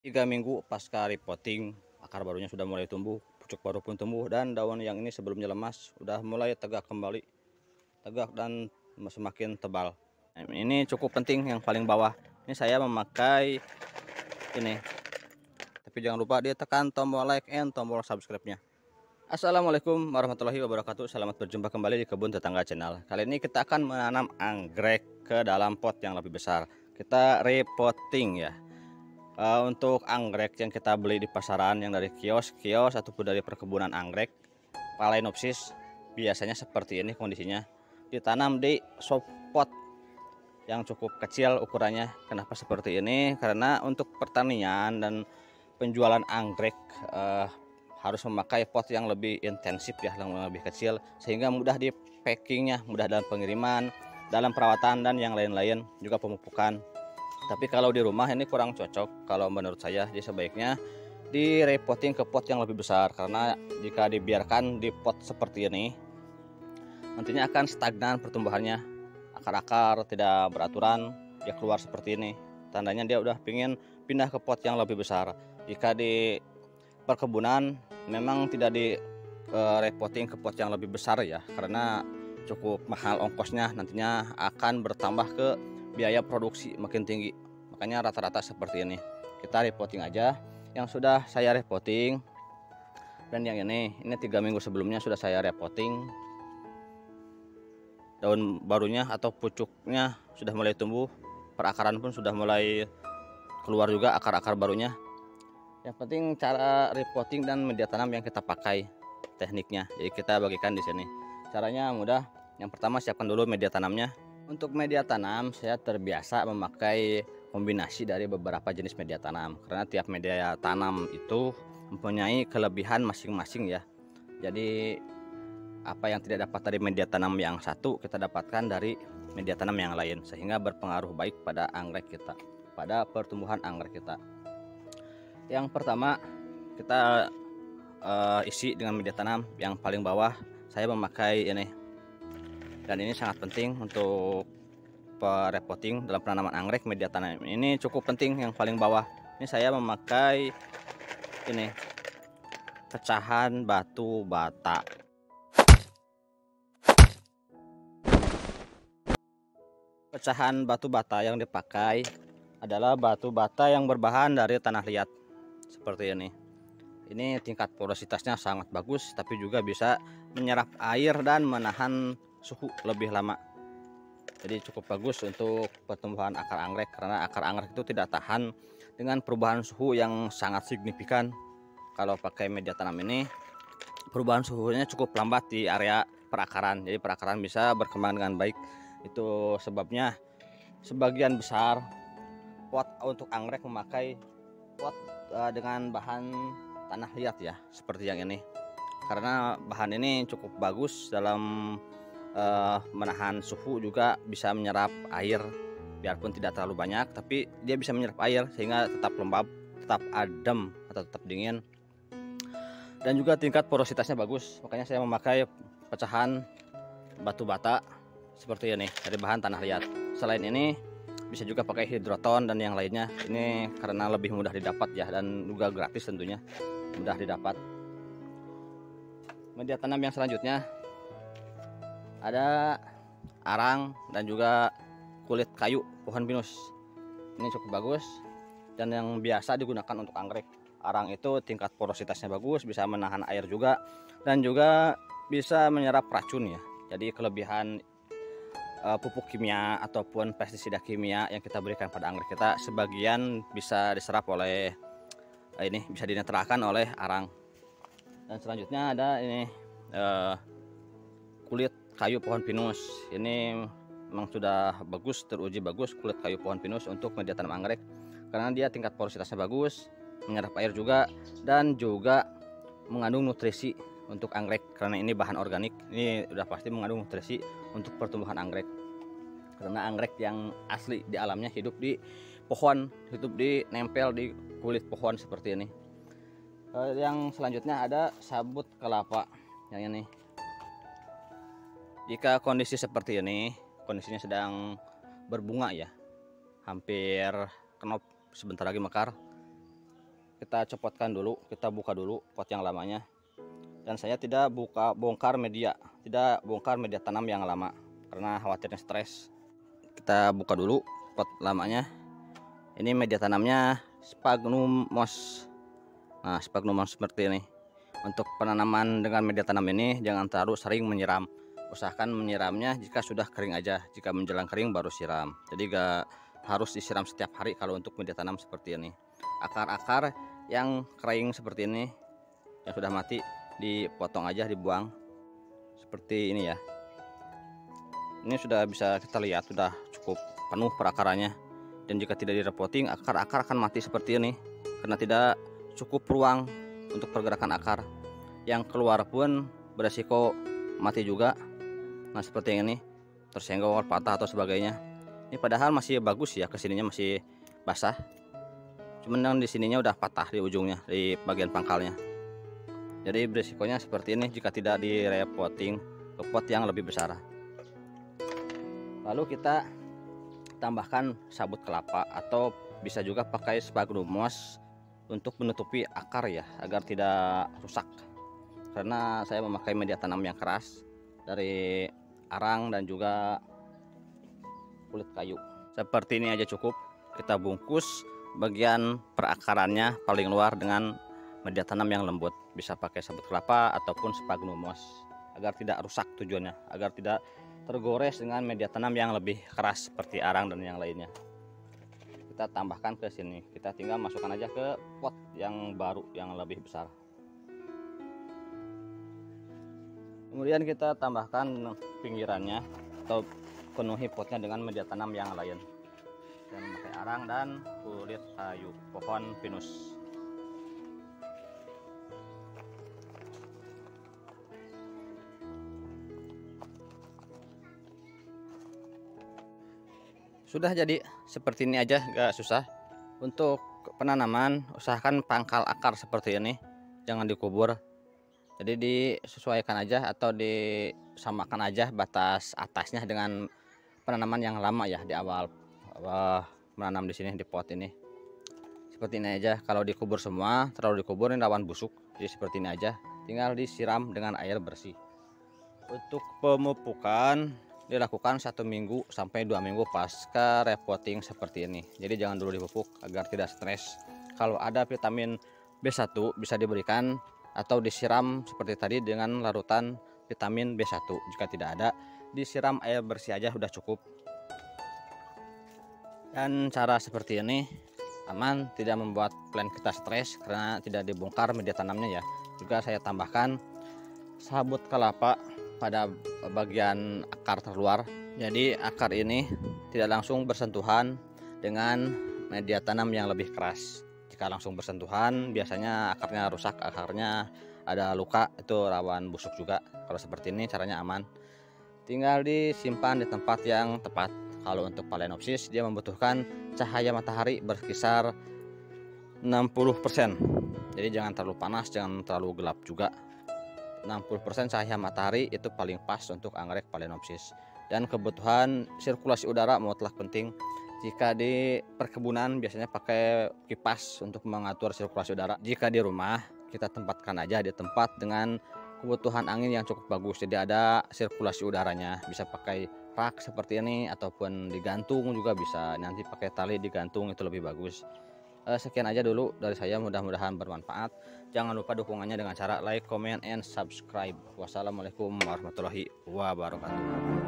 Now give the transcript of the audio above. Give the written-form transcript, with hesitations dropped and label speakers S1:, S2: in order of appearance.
S1: 3 minggu pasca repotting, akar barunya sudah mulai tumbuh, pucuk baru pun tumbuh, dan daun yang ini sebelumnya lemas sudah mulai tegak kembali, tegak dan semakin tebal. Nah, ini cukup penting yang paling bawah. Ini saya memakai ini, tapi jangan lupa ditekan tombol like and tombol subscribe-nya. Assalamualaikum warahmatullahi wabarakatuh. Selamat berjumpa kembali di Kebun Tetangga Channel. Kali ini kita akan menanam anggrek ke dalam pot yang lebih besar. Kita repotting ya. Untuk anggrek yang kita beli di pasaran yang dari kios-kios ataupun dari perkebunan anggrek Phalaenopsis, biasanya seperti ini kondisinya, ditanam di pot yang cukup kecil ukurannya. Kenapa seperti ini? Karena untuk pertanian dan penjualan anggrek harus memakai pot yang lebih intensif ya, yang lebih kecil, sehingga mudah di packingnya, mudah dalam pengiriman, dalam perawatan dan yang lain-lain, juga pemupukan. Tapi kalau di rumah ini kurang cocok kalau menurut saya. Jadi sebaiknya direpotting ke pot yang lebih besar, karena jika dibiarkan di pot seperti ini nantinya akan stagnan pertumbuhannya, akar-akar tidak beraturan, dia keluar seperti ini, tandanya dia udah pingin pindah ke pot yang lebih besar. Jika di perkebunan memang tidak di repotting ke pot yang lebih besar ya, karena cukup mahal ongkosnya, nantinya akan bertambah ke biaya produksi makin tinggi. Makanya rata-rata seperti ini, kita repotting aja yang sudah saya repotting. Dan yang ini 3 minggu sebelumnya sudah saya repotting, daun barunya atau pucuknya sudah mulai tumbuh, perakaran pun sudah mulai keluar juga akar-akar barunya. Yang penting cara repotting dan media tanam yang kita pakai, tekniknya. Jadi kita bagikan di sini. Caranya mudah. Yang pertama, siapkan dulu media tanamnya. Untuk media tanam saya terbiasa memakai kombinasi dari beberapa jenis media tanam, karena tiap media tanam itu mempunyai kelebihan masing-masing ya. Jadi apa yang tidak dapat dari media tanam yang satu, kita dapatkan dari media tanam yang lain, sehingga berpengaruh baik pada anggrek kita, pada pertumbuhan anggrek kita. Yang pertama, kita isi dengan media tanam. Yang paling bawah saya memakai ini, dan ini sangat penting untuk repotting dalam penanaman anggrek. Media tanam ini cukup penting. Yang paling bawah ini saya memakai ini, pecahan batu bata. Pecahan batu bata yang dipakai adalah batu bata yang berbahan dari tanah liat seperti ini. Ini tingkat porositasnya sangat bagus, tapi juga bisa menyerap air dan menahan suhu lebih lama. Jadi cukup bagus untuk pertumbuhan akar anggrek, karena akar anggrek itu tidak tahan dengan perubahan suhu yang sangat signifikan. Kalau pakai media tanam ini, perubahan suhunya cukup lambat di area perakaran, jadi perakaran bisa berkembang dengan baik. Itu sebabnya sebagian besar pot untuk anggrek memakai pot dengan bahan tanah liat ya, seperti yang ini, karena bahan ini cukup bagus dalam menahan suhu, juga bisa menyerap air biarpun tidak terlalu banyak, tapi dia bisa menyerap air sehingga tetap lembab, tetap adem atau tetap dingin, dan juga tingkat porositasnya bagus. Makanya saya memakai pecahan batu bata seperti ini dari bahan tanah liat. Selain ini bisa juga pakai hidroton dan yang lainnya, ini karena lebih mudah didapat ya, dan juga gratis tentunya, mudah didapat. Media tanam yang selanjutnya ada arang dan juga kulit kayu pohon pinus. Ini cukup bagus dan yang biasa digunakan untuk anggrek. Arang itu tingkat porositasnya bagus, bisa menahan air juga, dan juga bisa menyerap racun ya. Jadi kelebihan pupuk kimia ataupun pestisida kimia yang kita berikan pada anggrek kita, sebagian bisa diserap oleh ini, bisa dinetralkan oleh arang. Dan selanjutnya ada ini kulit kayu pohon pinus. Ini memang sudah bagus, teruji bagus kulit kayu pohon pinus untuk media tanam anggrek, karena dia tingkat porositasnya bagus, menyerap air juga, dan juga mengandung nutrisi untuk anggrek. Karena ini bahan organik, ini udah pasti mengandung nutrisi untuk pertumbuhan anggrek, karena anggrek yang asli di alamnya hidup di pohon, hidup di nempel di kulit pohon seperti ini. Yang selanjutnya ada sabut kelapa yang ini. Jika kondisi seperti ini, kondisinya sedang berbunga ya, hampir kenop, sebentar lagi mekar, kita copotkan dulu, kita buka dulu pot yang lamanya. Dan saya tidak bongkar media tanam yang lama karena khawatirnya stres. Kita buka dulu pot lamanya. Ini media tanamnya sphagnum moss. Nah, sphagnum moss seperti ini. Untuk penanaman dengan media tanam ini jangan terlalu sering menyiram. Usahakan menyiramnya jika sudah kering aja. Jika menjelang kering baru siram. Jadi gak harus disiram setiap hari kalau untuk media tanam seperti ini. Akar-akar yang kering seperti ini yang sudah mati dipotong aja, dibuang seperti ini ya. Ini sudah bisa kita lihat sudah cukup penuh perakarannya. Dan jika tidak direpotting, akar-akar akan mati seperti ini karena tidak cukup ruang untuk pergerakan akar. Yang keluar pun beresiko mati juga. Nah, seperti yang ini, tersenggol, patah atau sebagainya. Ini padahal masih bagus ya, kesininya masih basah. Cuman yang di sininya udah patah di ujungnya, di bagian pangkalnya. Jadi beresikonya seperti ini jika tidak direpotting ke pot yang lebih besar. Lalu kita tambahkan sabut kelapa atau bisa juga pakai sphagnum moss untuk menutupi akar ya, agar tidak rusak. Karena saya memakai media tanam yang keras dari arang dan juga kulit kayu. Seperti ini aja cukup. Kita bungkus bagian perakarannya paling luar dengan media tanam yang lembut. Bisa pakai sabut kelapa ataupun sphagnum moss agar tidak rusak tujuannya, agar tidak tergores dengan media tanam yang lebih keras seperti arang dan yang lainnya. Kita tambahkan ke sini. Kita tinggal masukkan aja ke pot yang baru yang lebih besar. Kemudian kita tambahkan pinggirannya atau penuhi potnya dengan media tanam yang lain. Dan memakai arang dan kulit kayu pohon pinus. Sudah jadi seperti ini aja, gak susah. Untuk penanaman usahakan pangkal akar seperti ini, jangan dikubur. Jadi disesuaikan aja atau disamakan aja batas atasnya dengan penanaman yang lama ya di awal menanam di sini di pot ini. Seperti ini aja. Kalau dikubur semua, terlalu dikubur ini rawan busuk. Jadi seperti ini aja. Tinggal disiram dengan air bersih. Untuk pemupukan dilakukan 1 minggu sampai 2 minggu pasca repotting seperti ini. Jadi jangan dulu dipupuk agar tidak stres. Kalau ada vitamin B1 bisa diberikan atau disiram seperti tadi dengan larutan vitamin B1. Jika tidak ada, disiram air bersih aja sudah cukup. Dan cara seperti ini aman, tidak membuat plant kita stres karena tidak dibongkar media tanamnya ya. Juga saya tambahkan sabut kelapa pada bagian akar terluar. Jadi akar ini tidak langsung bersentuhan dengan media tanam yang lebih keras. Jika langsung bersentuhan biasanya akarnya rusak, akarnya ada luka, itu rawan busuk juga. Kalau seperti ini caranya aman. Tinggal disimpan di tempat yang tepat. Kalau untuk Phalaenopsis dia membutuhkan cahaya matahari berkisar 60%. Jadi jangan terlalu panas, jangan terlalu gelap juga. 60% cahaya matahari itu paling pas untuk anggrek Phalaenopsis. Dan kebutuhan sirkulasi udara mutlak penting. Jika di perkebunan biasanya pakai kipas untuk mengatur sirkulasi udara. Jika di rumah kita tempatkan aja di tempat dengan kebutuhan angin yang cukup bagus. Jadi ada sirkulasi udaranya. Bisa pakai rak seperti ini ataupun digantung juga bisa. Nanti pakai tali digantung itu lebih bagus. Sekian aja dulu dari saya, mudah-mudahan bermanfaat. Jangan lupa dukungannya dengan cara like, comment, and subscribe. Wassalamualaikum warahmatullahi wabarakatuh.